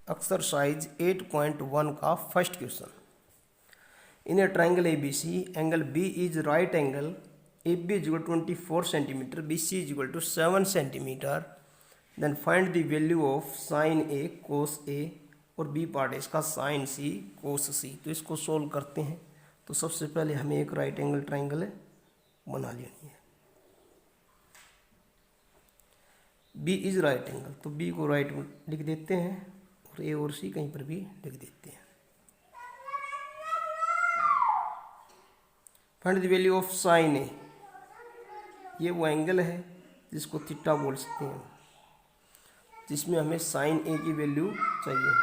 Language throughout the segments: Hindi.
एक्सरसाइज 8.1 का first question. In a triangle A B C angle B is right angle A B is equal 24 centimetre, B C is equal to 7 centimetre. Then find the value of sine A cos A, और बी पार्ट है इसका साइन सी कोस सी। तो इसको सोल्व करते हैं। तो सबसे पहले हमें एक राइट एंगल ट्राइंगल बना लेनी है। बी इज राइट एंगल, तो बी को राइट लिख देते हैं और ए और सी कहीं पर भी लिख देते हैं। Find the value of sine A, ये वो एंगल है जिसको थीटा बोल सकते हैं, जिसमें हमें साइन ए की वैल्यू चाहिए।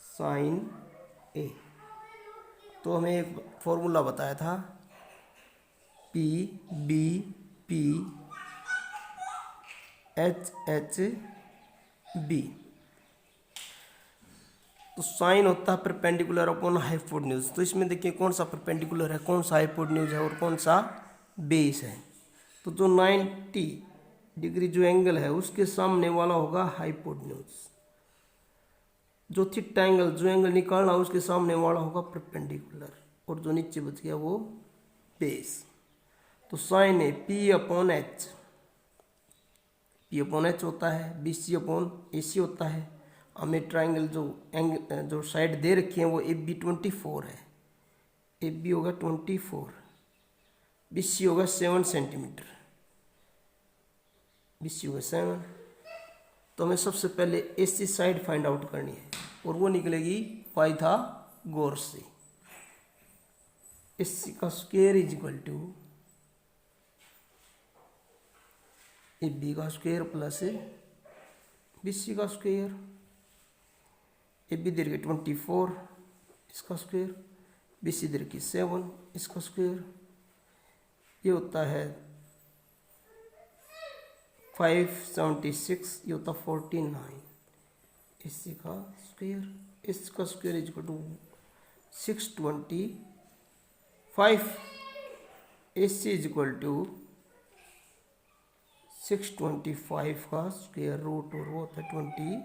साइन ए, तो हमें एक फॉर्मूला बताया था P B P H H B. तो साइन होता है परपेंडिकुलर अपॉन हाइपोटेन्यूज। तो इसमें देखिए कौन सा परपेंडिकुलर है, कौन सा हाइपोटेन्यूज है और कौन सा बेस है। तो जो 90 डिग्री जो एंगल है उसके सामने वाला होगा हाइपोटेन्यूज। जो थीटा एंगल जो एंगल निकालना उसके सामने वाला होगा परपेंडिकुलर, और जो नीचे बच गया वो बेस। तो sine A P upon H, P upon H होता है, बी सी अपॉन ए सी होता है। हमें ट्राइंगल जो साइड दे रखी है वो ए बी 24 है, ए बी होगा 24, बी सी होगा 7 सेंटीमीटर, बी सी होगा 7। तो हमें सबसे पहले ए सी साइड फाइंड आउट करनी है और वो निकलेगी पाइथागोरस से। ए सी का square is equal to A B का स्क्वायर प्लस बी सी का स्क्वायर। ए बी दे रखी 24 इसका स्क्वायर, बी सी दे रखी 7 इसका स्क्वायर। ये होता है 576, ये होता 49 इसी का स्क्वायर। इसका square is equal to 625। A C is equal to 625 का स्क्वायर रूट, और वो होता है 25।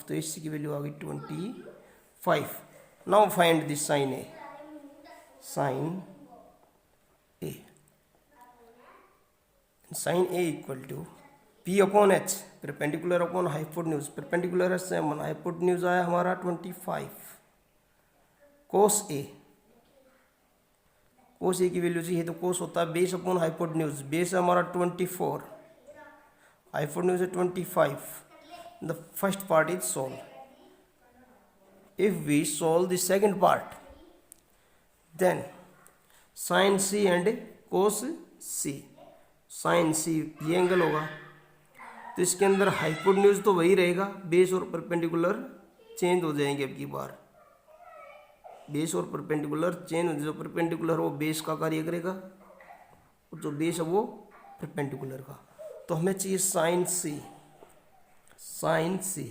तो इसी की वैल्यू आ गई 25। Now find this sine A. Sine A, sine A equal to P upon H, perpendicular upon hypotenuse. Perpendicular है 7, हाइपोटेन्यूज आया हमारा 25। कोस ए, कोस ए की वैल्यू चाहिए तो कोस होता है बेस अपॉन हाइपोटेन्यूज। बेस है हमारा 24, हाइपोटेन्यूज है 25। The first part is solve. If we solve the second part then sine C and cos C. Sine C ये एंगल होगा, तो इसके अंदर हाइपोटेन्यूज तो वही रहेगा, बेस और परपेंडिकुलर चेंज हो जाएंगे। अब की बार बेस और परपेंडिकुलर चेंज हो, जो परपेंडिकुलर वो बेस का कार्य करेगा और जो बेस है वो परपेंडिकुलर का। तो हमें चाहिए sine C. Sine C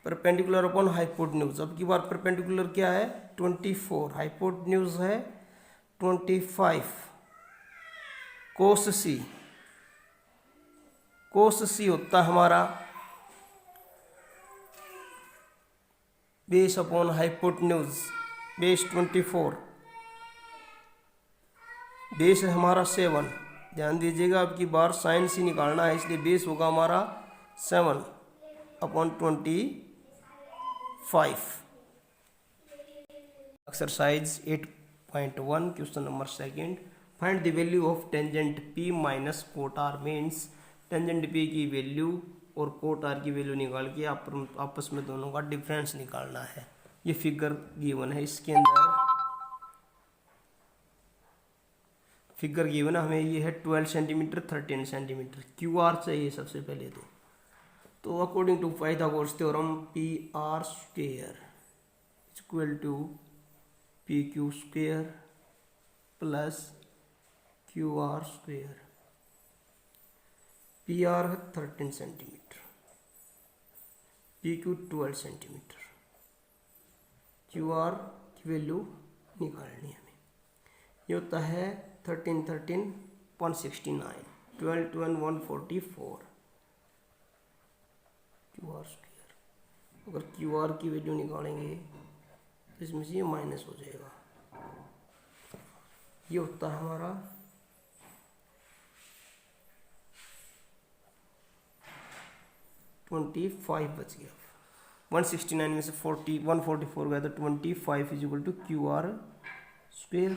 perpendicular upon hypotenuse. अब की बार परपेंडिकुलर क्या है 24, हाइपोटेन्यूज है 25। कोस सी, कोस सी होता हमारा base upon hypotenuse. Base 24, base है हमारा 7। ध्यान दीजिएगा अब की बार साइन सी निकालना है, इसलिए बेस होगा हमारा 7 upon 25। Exercise 8.1 question number second. Find the value of tangent P minus cot R. Means tangent P की वैल्यू और कोट आर की वैल्यू निकाल के आपस में दोनों का डिफरेंस निकालना है। ये फिगर गिवन है, इसके अंदर फिगर गिवन है हमें, ये है 12 सेंटीमीटर 13 सेंटीमीटर। क्यू आर चाहिए सबसे पहले तो according to Pythagoras theorem P R square equal to P Q square plus Q R square. P R है 13 centimetre, P Q 12 centimetre. Q R की वैल्यू निकालनी है हमें। ये होता है 13 13 169, 12 12 144 क्यू आर स्क्वायर। अगर क्यू आर की वैल्यू निकालेंगे तो इसमें से ये माइनस हो जाएगा। ये होता है हमारा 25 बच गया। 169 में से 144 गया तो 25 is equal to Q R square.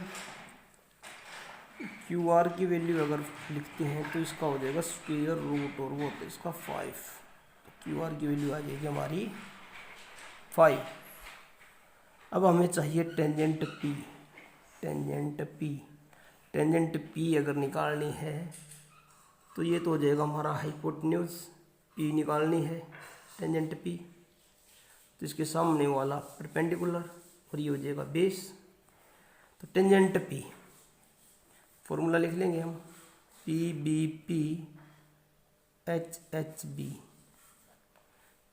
Q R की वैल्यू अगर लिखते हैं तो इसका हो जाएगा स्क्वेयर रूट और वो होता है इसका 5। क्यू आर की वैल्यू आ जाएगी हमारी 5। अब हमें चाहिए टेंजेंट पी। टेंजेंट पी अगर निकालनी है तो ये तो हो जाएगा हमारा हाइपोटेन्यूज। पी निकालनी है टेंजेंट पी, तो इसके सामने वाला परपेंडिकुलर और ये हो जाएगा बेस। तो टेंजेंट पी फॉर्मूला लिख लेंगे हम, P B P H H B.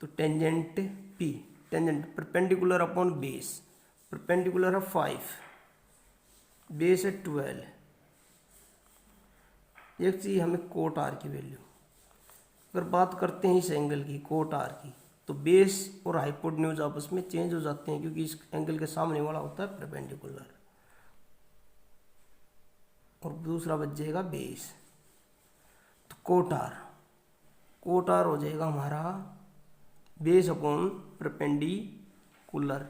तो tangent P, tangent perpendicular upon base, perpendicular है 5, बेस है 12। एक चीज हमें कोट आर की वैल्यू, अगर बात करते हैं इस एंगल की कोट आर की, तो बेस और हाइपोटेन्यूज आपस में चेंज हो जाते हैं क्योंकि इस एंगल के सामने वाला होता है परपेंडिकुलर और दूसरा बच जाएगा बेस। तो कोट आर हो जाएगा हमारा बेस अपॉन परपेंडिकुलर।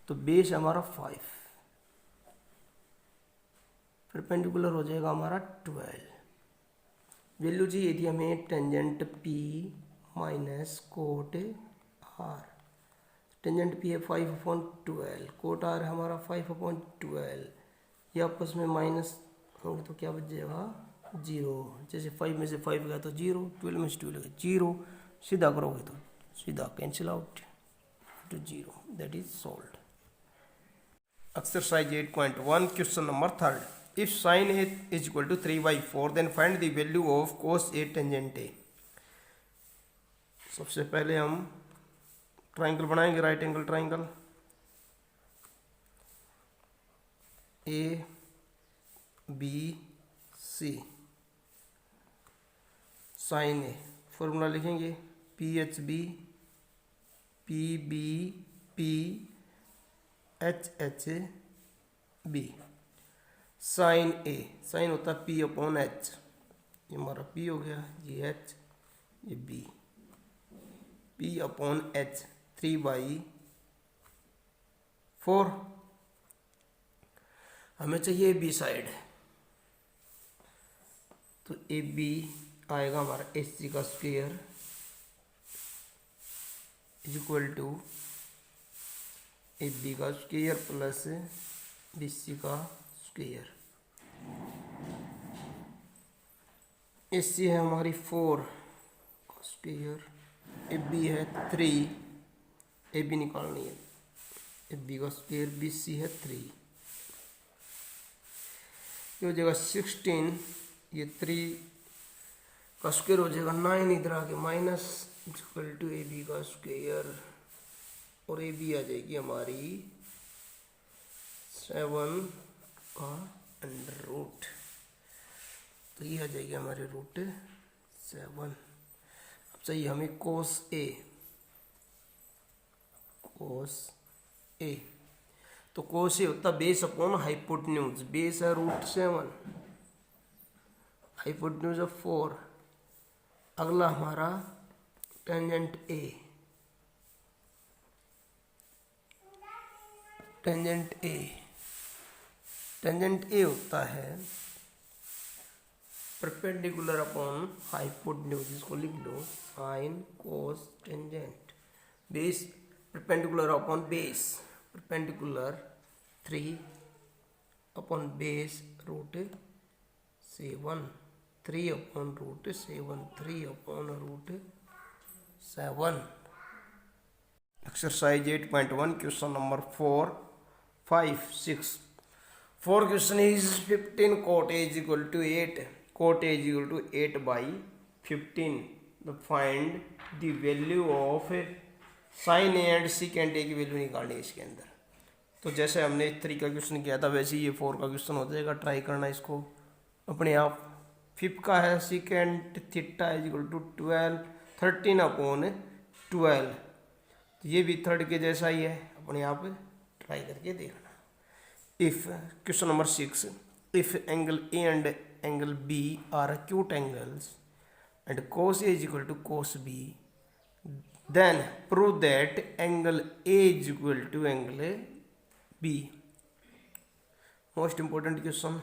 तो बेस हमारा 5, परपेंडिकुलर हो जाएगा हमारा 12। वैल्यू चाहिए थी हमें tangent P minus cot R. Tangent P है 5/12, कोट आर है हमारा 5/12। ये आपस में माइनस होंगे तो क्या बच जाएगा 0। जैसे 5 में से 5 गया तो 0, 12 में से 12 गया 0, सीधा करोगे तो सीधा cancel out to 0. That is solved. Exercise 8.1 question number 3. If sin A is equal to 3/4 then find the value of cos A tangent A. सबसे पहले हम ट्राइंगल बनाएंगे, right angle triangle A B C. Sine A formula लिखेंगे P H B P B P H H B. Sine A, sine होता है पी अपॉन एच, ये हमारा पी हो गया, ये एच ये बी। P upon H 3/4। हमें चाहिए बी साइड, तो ए बी आएगा हमारा एच सी का square is equal to A B का स्क्वायर प्लस बी सी का स्क्वायर। ए सी है हमारी 4 का स्क्वायर, ए बी है 3, ए बी निकालनी है, ए बी का स्क्वायर, बी सी है 3, ये हो जाएगा 16, ये 3 का स्क्वायर हो जाएगा 9, इधर आके minus equal to A B का स्क्वायर और ए बी आ जाएगी हमारी 7 का अंडर रूट, तो ये आ जाएगी हमारी √7। अब चाहिए हमें कोस ए, तो कोस ए होता बेस अपॉन हाइपोटेन्यूज, बेस है √7, हाइपोटेन्यूज है 4। अगला हमारा टेंजेंट ए, टेंजेंट ए होता है परपेंडिकुलर अपॉन हाइपोटेन्यूज, इसको लिख लो sine cos tangent. Base perpendicular upon base, perpendicular 3 upon base √7, 3 upon √7, 3 upon √7। Exercise 8.1 question number 4, 5, 6. For question is 15 cot A is equal to 8, cot A is equal to 8/15. The find the value of sin A and secant A की वैल्यू निकालनी है इसके अंदर। तो जैसे हमने 3 का क्वेश्चन किया था वैसे ही ये 4 का क्वेश्चन हो जाएगा, ट्राई करना इसको अपने आप। 5 का है secant theta is equal to 13/12, तो ये भी थर्ड के जैसा ही है, अपने आप ट्राई करके देखना। If question number 6, if angle A and angle B are acute angles and cos A is equal to cos B, then prove that angle A is equal to angle B। Most important question.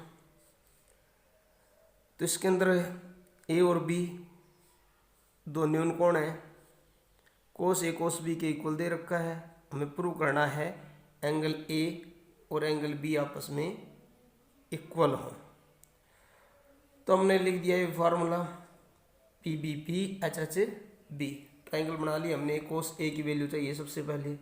तो इसके अंदर ए और बी दो न्यून कोण है, कोस ए कोस बी के इक्वल दे रखा है, हमें प्रूव करना है एंगल ए और एंगल बी आपस में इक्वल हो। तो हमने लिख दिया ये formula P B P H H B. Triangle बना लिया हमने। कोस ए की वैल्यू चाहिए सबसे पहले,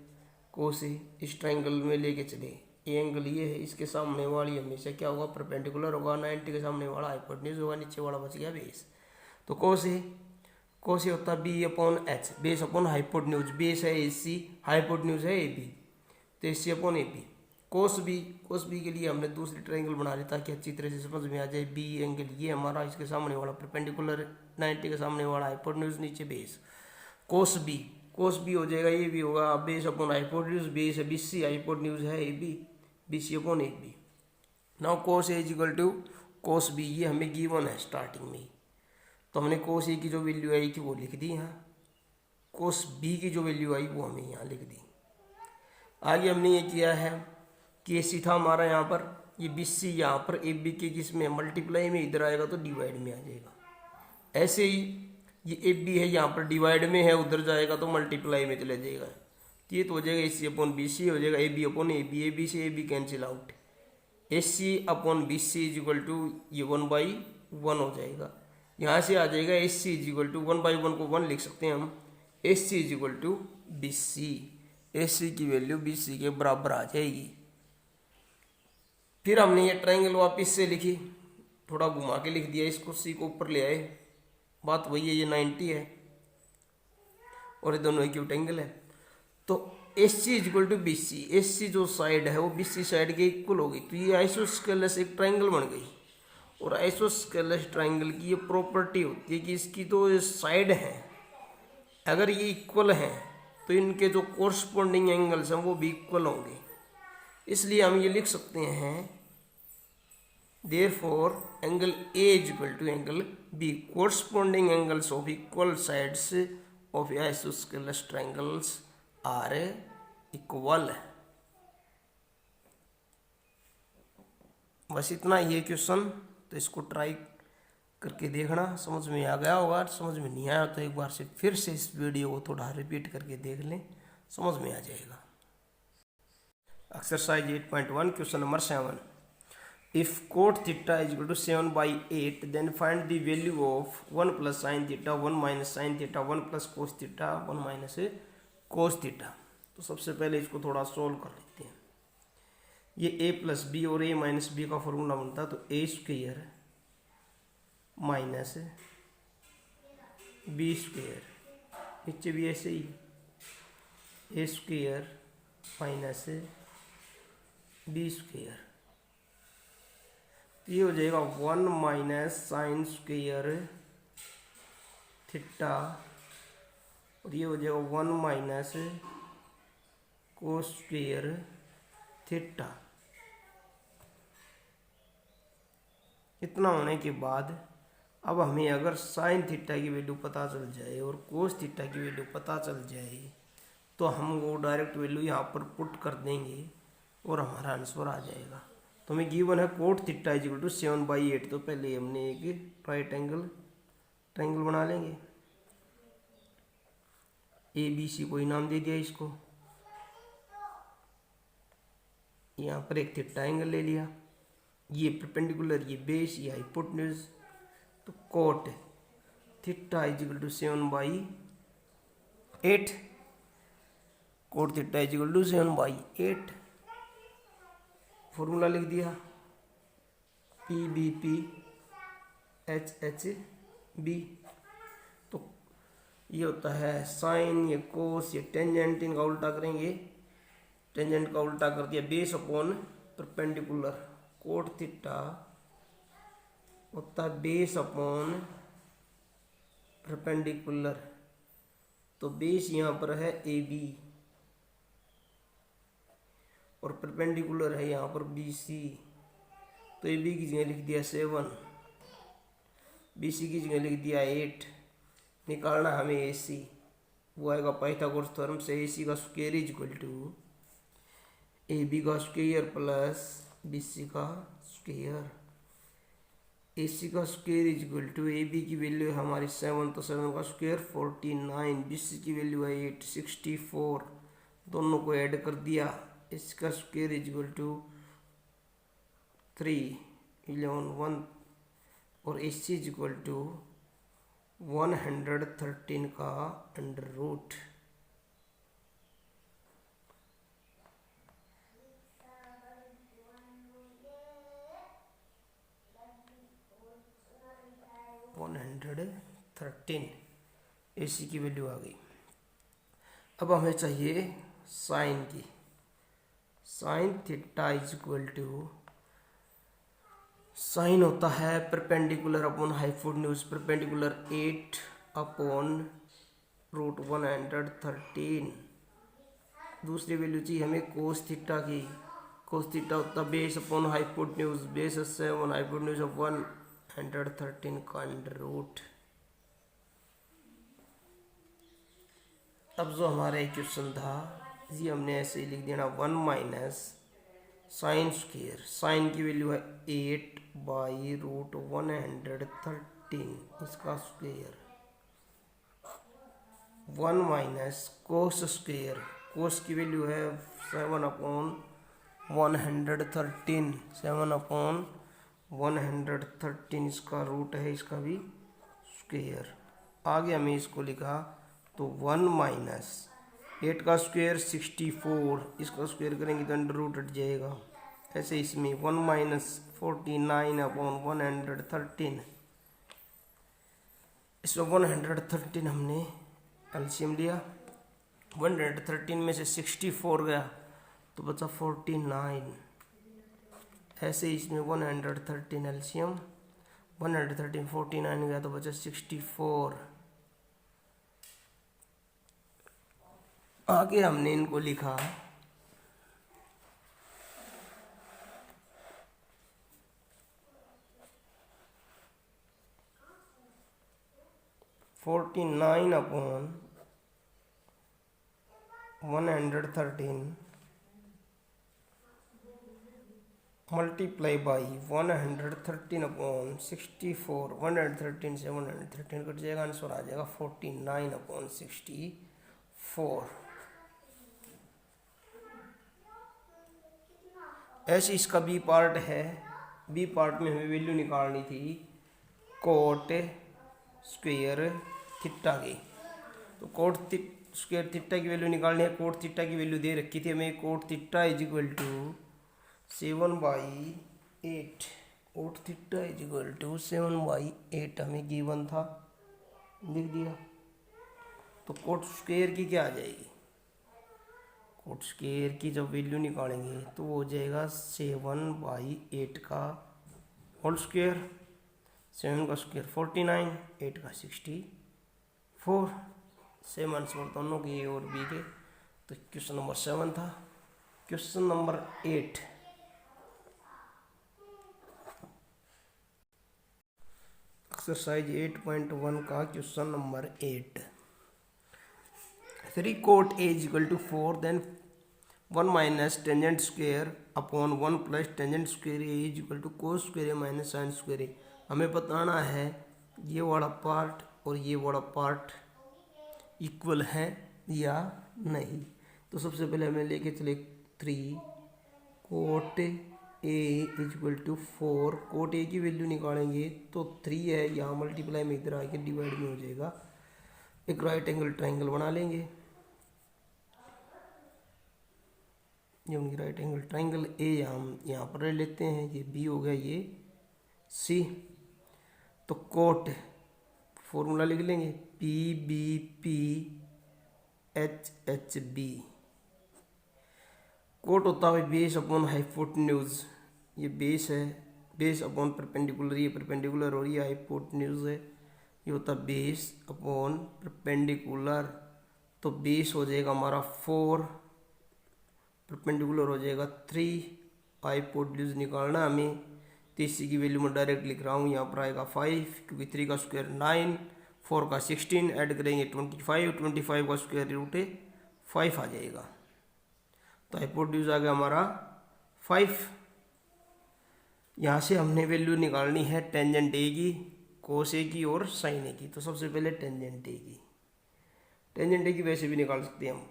कोस ए इस ट्राइंगल में लेके चले। ये एंगल ये है, इसके सामने वाली हमेशा क्या होगा, परपेंडिकुलर होगा। 90 के सामने वाला हाइपोटेन्यूज होगा, नीचे वाला बच गया बेस। तो कोस ए होता है B upon H, base upon hypotenuse. Base है ए सी, हाइपोटेन्यूज है ए बी, तो A C upon A B. Cos B के लिए हमने दूसरी ट्राइंगल बना ली ताकि अच्छी तरह से समझ में आ जाए। बी एंगल ये हमारा, इसके सामने वाला परपेंडिकुलर, 90 के सामने वाला हाइपोटेन्यूज, नीचे बेस। कोस बी हो जाएगा, ये भी होगा बेस अपॉन हाइपोटेन्यूज। बेस है बी सी, हाइपोटेन्यूज है A B, B C upon A B. Now cos A is equal to cos B, ये हमें गिवन है स्टार्टिंग में। तो हमने कोस ए की जो वैल्यू आई थी वो लिख दी यहाँ, कोस बी की जो वैल्यू आई वो हमें यहाँ लिख दी। आगे हमने ये किया है कि ए सी था हमारा यहाँ पर, ये बी सी यहाँ पर ए बी के किसमें मल्टीप्लाई में, इधर आएगा तो डिवाइड में आ जाएगा। ऐसे ही ये ए बी है यहाँ पर डिवाइड में है, उधर जाएगा तो मल्टीप्लाई में चले जाएगा। तो ये तो हो जाएगा A C upon B C, हो जाएगा A B upon A B से A B cancel out. A C upon B C is equal to ये 1/1 हो जाएगा। यहाँ से आ जाएगा A C is equal to 1/1 को 1 लिख सकते हैं हम। A C is equal to B C, A C की वैल्यू बी सी के बराबर आ जाएगी। फिर हमने ये ट्राइंगल वापस से लिखी, थोड़ा घुमा के लिख दिया इसको, सी को ऊपर ले आए। बात वही है, ये 90 है और ये दोनों एक्यूट एंगल है। तो S C is equal to B C, S C जो साइड है वो बी सी साइड के इक्वल होगी। तो ये आइसोस्केलस एक ट्राइंगल बन गई। और आइसोस्केलस ट्राइंगल की ये प्रॉपर्टी होती है कि इसकी तो साइड है, अगर ये इक्वल है तो इनके जो कोरस्पॉन्डिंग एंगल्स हैं वो भी इक्वल होंगे। इसलिए हम ये लिख सकते हैं therefore angle A is equal to angle B, corresponding angles of equal sides of isosceles triangles are equal। बस इतना ही है क्वेश्चन। तो इसको ट्राई करके देखना, समझ में आ गया होगा। समझ में नहीं आया तो एक बार से फिर से इस वीडियो को थोड़ा रिपीट करके देख लें, समझ में आ जाएगा। Exercise 8.1 question number 7, if cot theta is equal to 7/8 then find the value of 1 plus sin theta 1 minus sin theta 1 plus cos theta 1 minus cos theta। तो सबसे पहले इसको थोड़ा सोल्व कर लेते हैं। ये a प्लस बी और a माइनस बी का फॉर्मूला बनता है, तो a square minus B square, नीचे भी ऐसे ही a square minus B square. ये हो जाएगा 1 माइनस साइन स्क्वेयर थीटा, और ये हो जाएगा 1 माइनस कोस स्क्वेयर थीटा। इतना होने के बाद अब हमें अगर साइन थीटा की वैल्यू पता चल जाए और कोस थीटा की वैल्यू पता चल जाए तो हम वो डायरेक्ट वैल्यू यहाँ पर पुट कर देंगे और हमारा आंसर आ जाएगा। तो हमें गिवन है cot theta is equal to 7/8। तो पहले हमने एक राइट एंगल ट्राइंगल बना लेंगे, ए बी सी कोई नाम दे दिया इसको। यहाँ पर एक थीटा एंगल ले लिया, ये परपेंडिकुलर, ये बेस, ये हाइपोटेन्यूज। तो cot theta is equal to 7/8, cot theta is equal to 7/8। Formula लिख दिया P B P H H B. तो ये होता है साइन, ये कोस, ये टेंजेंट, इनका उल्टा करेंगे। टेंजेंट का उल्टा कर दिया, base upon perpendicular. Cot theta होता है बेस अपॉन परपेंडिकुलर। तो बेस यहाँ पर है ए बी, और परपेंडिकुलर है यहाँ पर बी सी, तो ए बी की जगह लिख दिया 7, बी सी की जगह लिख दिया 8। निकालना हमें ए सी, वो आएगा पाइथागोरस थ्योरम से ए सी का square is equal to A B का स्क्वायर प्लस बी सी का स्क्वायर। ए सी का square is equal to A B की वैल्यू है हमारी 7, तो 7 का स्क्वायर 49, बी सी की वैल्यू है 8 64, दोनों को ऐड कर दिया। इसका स्क्वायर इज इक्वल टू 3 11 1, और ए सी इज इक्वल टू 113 का अंडर रूट। ए सी की वैल्यू आ गई। अब हमें चाहिए साइन की। Sine theta is equal to, sine होता है perpendicular upon hypotenuse, perpendicular 8 upon root 113। दूसरी वैल्यू चाहिए हमें कोस थीटा की। कोस थीटा होता है base upon hypotenuse, base 7 hypotenuse of 113 का अंडर रूट। अब जो हमारा इक्वेशन था जी हमने ऐसे ही लिख देना 1 माइनस साइन स्क्वायर, साइन की वैल्यू है 8 बाई रूट 113 इसका स्क्वायर, 1 माइनस कोस स्क्वायर, कोस की वैल्यू है 7 अपॉन 113, 7 अपॉन 113 इसका रूट है, इसका भी स्क्वायर। आगे हमें इसको लिखा तो 1 माइनस 8 का स्क्वायर 64, इसका स्क्वायर करेंगे तो अंडर रूट हट जाएगा। ऐसे इसमें 1 माइनस 49 अपॉन 113, इसमें 113 हमने एलसीएम लिया, 113 में से 64 गया तो बचा 49। ऐसे इसमें 113 एलसीएम, 113 49 गया तो बचा 64। आगे हमने इनको लिखा 49 अपॉन 113 मल्टीप्लाई बाई 113 अपॉन 64, 113 से 113 कट जाएगा, आंसर आ जाएगा 49 अपॉन 64। ऐसे इसका बी पार्ट है, बी पार्ट में हमें वैल्यू निकालनी थी कोट स्क्वायर थीटा की। तो कोट स्क्वायर थीटा की वैल्यू निकालनी है, कोट थीटा की वैल्यू दे रखी थी हमें, cot theta is equal to 7/8, cot theta is equal to 7/8 हमें गिवन था, लिख दिया। तो कोट स्क्वायर की क्या आ जाएगी, कोट स्क्वायर की जब वैल्यू निकालेंगे तो वो हो जाएगा 7/8 का होल स्क्वायर, 7 का स्क्वायर 49, 8 का 64, सेम आंसर दोनों के ए और बी के। तो क्वेश्चन नंबर 7 था। क्वेश्चन नंबर 8, एक्सरसाइज 8.1 का question number 8। 3 cot A is equal to 4, then 1 minus tangent square upon 1 plus tangent square A is equal to cos square A minus sin square A। हमें बताना है ये वाला पार्ट और ये वाला पार्ट इक्वल है या नहीं। तो सबसे पहले हमें लेके चले 3 cot A is equal to 4, cot A की वैल्यू निकालेंगे तो 3 है, यहाँ मल्टीप्लाई में इधर आके डिवाइड में हो जाएगा। एक राइट एंगल ट्राइंगल बना लेंगे, ये उनकी राइट एंगल ट्राइंगल ए यहाँ पर ले लेते हैं, ये बी हो गया, ये सी। तो कोट फॉर्मूला लिख लेंगे P B P H H B. Cot होता है बेस अपॉन हाइपोटेन्यूज, ये बेस है, बेस अपॉन परपेंडिकुलर, ये परपेंडिकुलर और ये हाइपोटेन्यूज है, ये होता है बेस अपॉन परपेंडिकुलर। तो बेस हो जाएगा हमारा 4 परपेंडिकुलर हो जाएगा 3 हाइपोटेन्यूज निकालना है हमें, तो इसी की वैल्यू मैं डायरेक्ट लिख रहा हूँ। यहाँ पर आएगा 5 क्योंकि 3 का स्क्वायर 9, 4 का 16, ऐड करेंगे 25, 25 का स्क्वायर रूट 5 आ जाएगा। तो हाइपोटेन्यूज आ गया हमारा 5। यहाँ से हमने वैल्यू निकालनी है टेंजेंट ए की, कोस ए की और साइन ए की। तो सबसे पहले टेंजेंट ए की, टेंजेंट ए की वैसे भी निकाल सकते हैं हम।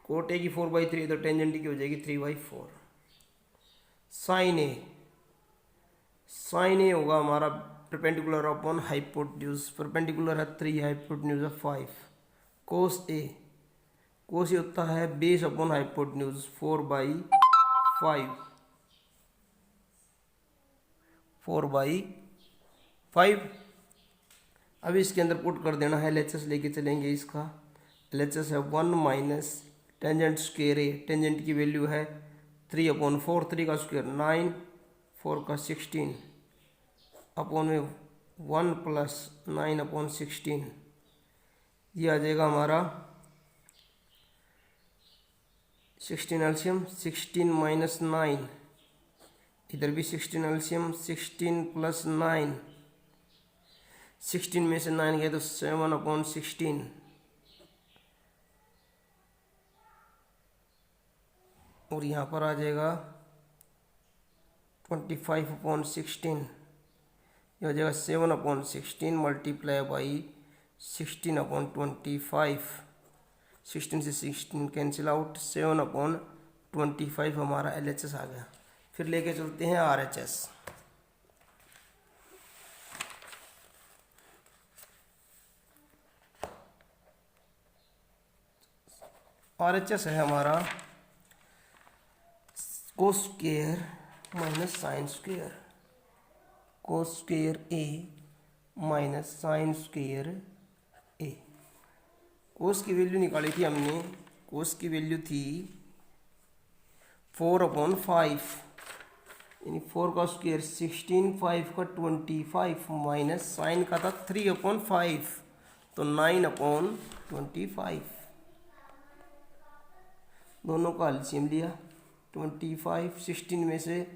कोट ए की 4/3 तो टेंजेंट ए की हो जाएगी 3/4। साइन ए, साइन ए होगा हमारा परपेंडिकुलर अपॉन हाइपोटेन्यूज, परपेंडिकुलर है 3, हाइपोटेन्यूज है 5। कोस ए, कोस ए होता है बेस अपॉन हाइपोटेन्यूज 4/5, 4/5। अब इसके अंदर पुट कर देना है, LHS लेके चलेंगे इसका। LHS है 1 माइनस टेंजेंट स्क्वायर ए, टेंजेंट की वैल्यू है 3/4, 3 का स्क्वायर 9, 4 का 16 अपॉन में 1 प्लस 9/16, ये आ जाएगा हमारा 16 एलसीएम, 16 माइनस 9, इधर भी 16 एलसीएम, 16 प्लस 9, 16 में से 9 गए तो 7/16, और यहाँ पर आ जाएगा 25/16, ये हो जाएगा 7/16 मल्टीप्लाई बाई 16/25, 16 से 16 कैंसिल आउट, 7/25 हमारा LHS आ गया। फिर लेके चलते हैं RHS। RHS है हमारा cos square minus sine square, cos square A minus sine square A. Cos की वैल्यू निकाली थी हमने, कोस की वैल्यू थी 4/5, यानी 4 का स्क्वायर 16, 5 का 25 माइनस साइन का था 3/5, तो 9/25, दोनों का एलसीएम लिया। 25, 16 में से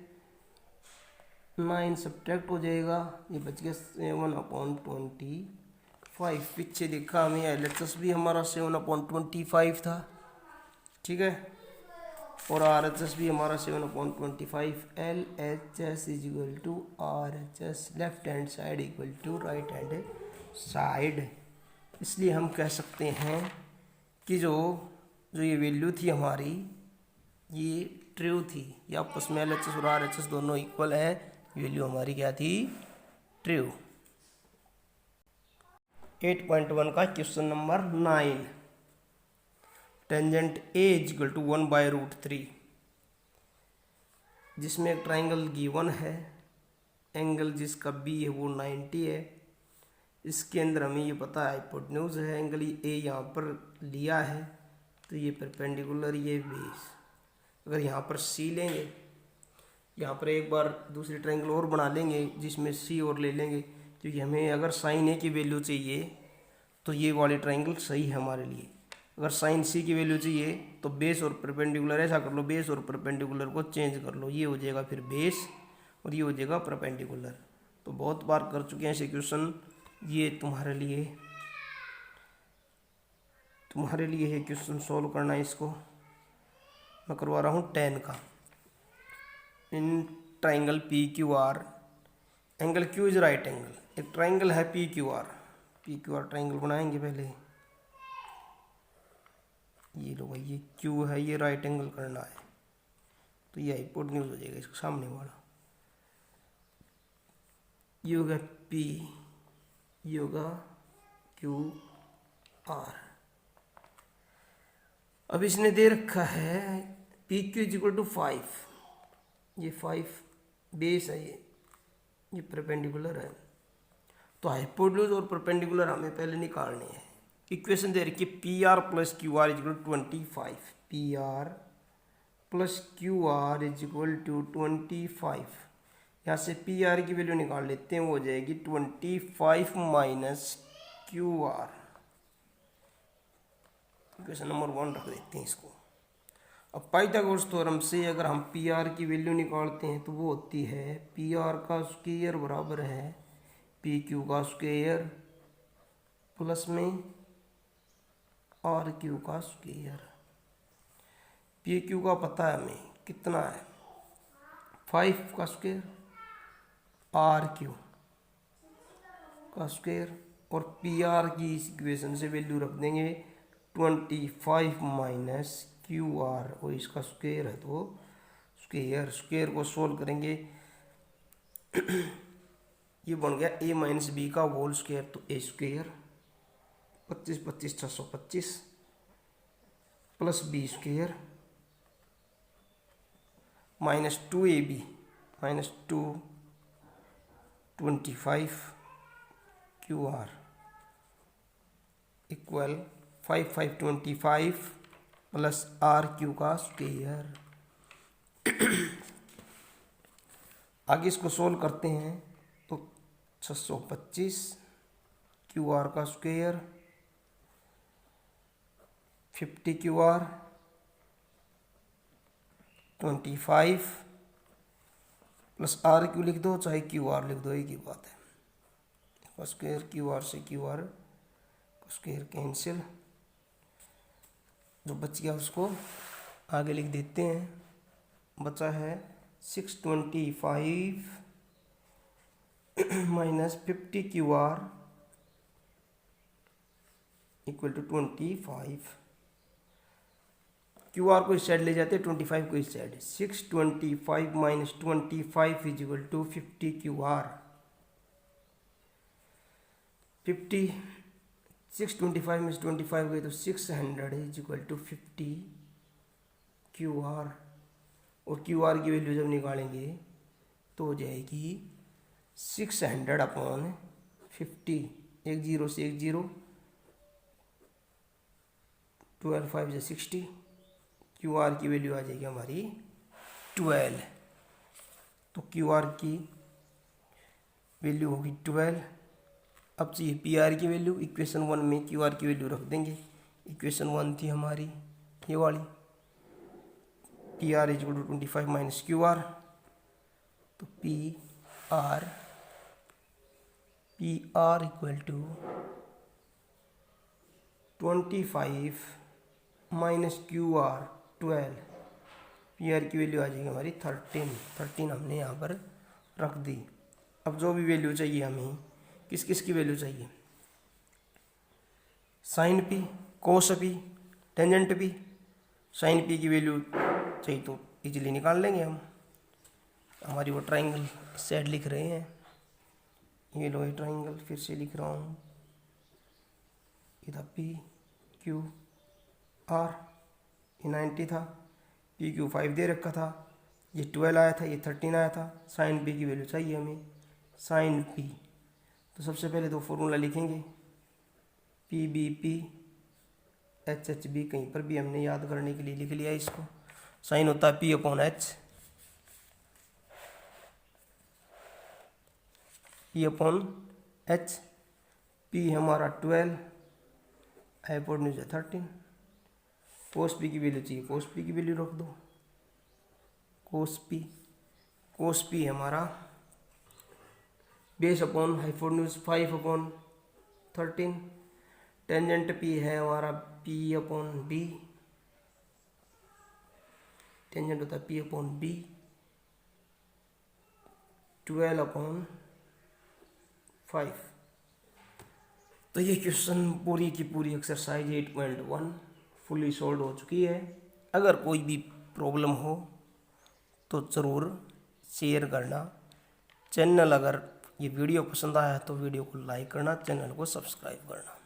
9 सब्ट्रैक्ट हो जाएगा, ये बच गया 7/25। पीछे देखा हमें LHS भी हमारा 7/25 था, ठीक है, और RHS भी हमारा 7/25। LHS is equal to RHS, left hand side equal to right hand side. इसलिए हम कह सकते हैं कि जो ये वैल्यू थी हमारी, ये ट्रू थी, ये आपस में LHS और RHS दोनों इक्वल है, वैल्यू हमारी क्या थी, ट्रू। 8.1 का question number 9, tangent A is equal to 1/√3, जिसमें एक ट्राइंगल गिवन है, एंगल जिसका बी है वो 90 है। इसके अंदर हमें ये पता है हाइपोटेन्यूज है, एंगल ए यहाँ पर लिया है, तो ये परपेंडिकुलर, ये बेस। अगर यहाँ पर सी लेंगे, यहाँ पर एक बार दूसरी ट्राइंगल और बना लेंगे जिसमें सी और ले लेंगे, क्योंकि हमें अगर साइन ए की वैल्यू चाहिए तो ये वाली ट्राइंगल सही है हमारे लिए। अगर साइन सी की वैल्यू चाहिए तो बेस और परपेंडिकुलर ऐसा कर लो, बेस और परपेंडिकुलर को चेंज कर लो, ये हो जाएगा फिर बेस और ये हो जाएगा परपेंडिकुलर। तो बहुत बार कर चुके हैं ऐसे क्वेश्चन, ये तुम्हारे लिए ये क्वेश्चन सॉल्व करना है। इसको मैं करवा रहा हूँ 10 का। In triangle PQR, angle Q is right angle, एक ट्राइंगल है PQR ट्राइंगल बनाएंगे पहले। ये लो भाई, ये Q है, ये राइट एंगल करना है, तो ये हाइपोटेन्यूज हो जाएगा इसका सामने वाला। ये होगा P, ये होगा QR। अब इसने दे रखा है PQ इज इक्वल टू 5, ये 5 बेस है, ये परपेंडिकुलर है। तो हाइपोटेन्यूज और परपेंडिकुलर हमें पहले निकालने हैं। इक्वेशन दे रखी है PR plus QR is equal to 25, PR plus QR is equal to 25। यहाँ से PR की वैल्यू निकाल लेते हैं, वो हो जाएगी 25 माइनस QR। इक्वेशन नंबर 1 रख देते हैं इसको। अब पाइथागोरस थ्योरम से अगर हम पी आर की वैल्यू निकालते हैं तो वो होती है पी आर का स्क्वायर बराबर है पी क्यू का स्क्वायर प्लस में आर क्यू का स्क्वायर। पी क्यू का पता है हमें कितना है 5 का स्क्वायर, आर क्यू का स्क्वायर, और पी आर की इस इक्वेशन से वैल्यू रख देंगे 25 माइनस क्यू आर, और इसका स्क्वायर है तो स्क्वायर को सोल्व करेंगे ये बन गया a माइनस बी का होल स्क्वायर, तो A square 25 25 625 plus B square minus 2ab minus 225 Q R equal 5 plus R Q का स्क्वायर। आगे इसको सोल्व करते हैं तो 625 क्यू आर का square 50 Q R 25 plus R Q लिख दो चाहे क्यू आर लिख दो, एक ही बात है। स्क्वायर क्यू आर से क्यू आर स्क्वायर कैंसिल, जो बच गया उसको आगे लिख देते हैं। बचा है 625 minus 50 Q R equal to 25। Q R को इस साइड ले जाते हैं, 25 को इस side. 625 minus 25 is equal to 50 Q R. 625 में 25 गए तो 600 is equal to 50 Q R, और क्यू आर की वैल्यू जब निकालेंगे तो हो जाएगी 600 अपॉन 50, एक जीरो से एक जीरो, 12 5 से 60, क्यू आर की वैल्यू आ जाएगी हमारी 12। तो क्यू आर की वैल्यू होगी 12। अब चाहिए पी आर की वैल्यू। इक्वेशन 1 में क्यू आर की वैल्यू रख देंगे। इक्वेशन 1 थी हमारी ये वाली, P R is equal to 25 minus Q R, तो P R equal to 25 minus Q R 12। P R की वैल्यू आ जाएगी हमारी 13 हमने यहाँ पर रख दी। अब जो भी वैल्यू चाहिए हमें, किस किस की वैल्यू चाहिए, sine P, cos P, tangent P. Sine P की वैल्यू चाहिए तो इजीली निकाल लेंगे हम। हमारी वो ट्राइंगल साइड लिख रहे हैं, ये लो ये ट्राइंगल फिर से लिख रहा हूँ। इधर पी क्यू आर, ये 90 था, पी क्यू 5 दे रखा था, ये 12 आया था, ये 13 आया था। साइन पी की वैल्यू चाहिए हमें, साइन पी। तो सबसे पहले दो फॉर्मूला लिखेंगे, P B P H H B, कहीं पर भी हमने याद करने के लिए लिख लिया इसको। साइन होता है P upon H, P upon H. P हमारा 12, हाइपोटेन्यूज है 13। कोस पी की वैल्यू चाहिए, कोस पी की वैल्यू रख दो, कोस पी हमारा base upon hypotenuse 5 upon 13। Tangent P है हमारा पी अपॉन बी, टेंजेंट होता है पी अपॉन बी, 12 अपॉन 5। तो ये क्वेश्चन पूरी की पूरी एक्सरसाइज 8.1 फुली सॉल्व हो चुकी है। अगर कोई भी प्रॉब्लम हो तो ज़रूर शेयर करना। चैनल अगर ये वीडियो पसंद आया तो वीडियो को लाइक करना, चैनल को सब्सक्राइब करना।